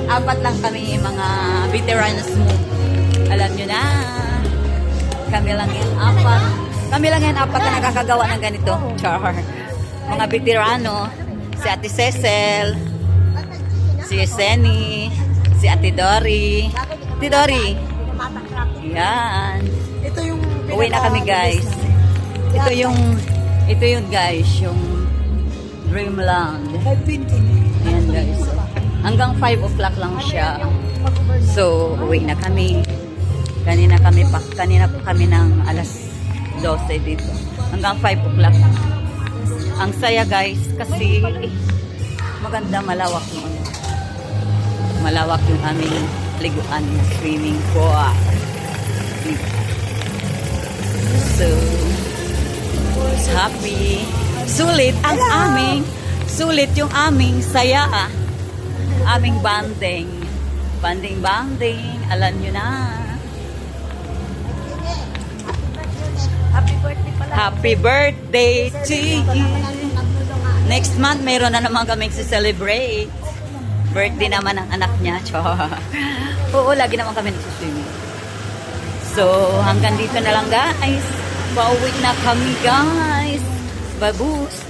Apat lang kami mga veterans mo. Alam nyo na. Kami lang yan apat. Kami lang yan apat na nakakagawa ng ganito. Char. Mga veterano. Si Ate Cecil. Si Seni. Si Ate Dory. Ate Dory. Yan. Ito yung Uwi na kami guys. Ito yung guys, yung Dreamland. 520. Ayan guys. Hanggang 5 o'clock lang siya. So, uwi na kami. Kanina pa kami ng alas 12 dito. Hanggang 5 o'clock. Ang saya guys kasi maganda, malawak yung malawak yung aming liguan, swimming pool. So, happy. Sulit yung aming saya. Aming banding. Banding. Alam nyo na. Happy birthday pala. Happy birthday to you. Next month, mayroon na naman kaming celebrate. Birthday naman ng anak niya. Oo, lagi naman kami nagsuswimming. So, hanggang dito na lang guys. Pauwi na kami guys. Babus.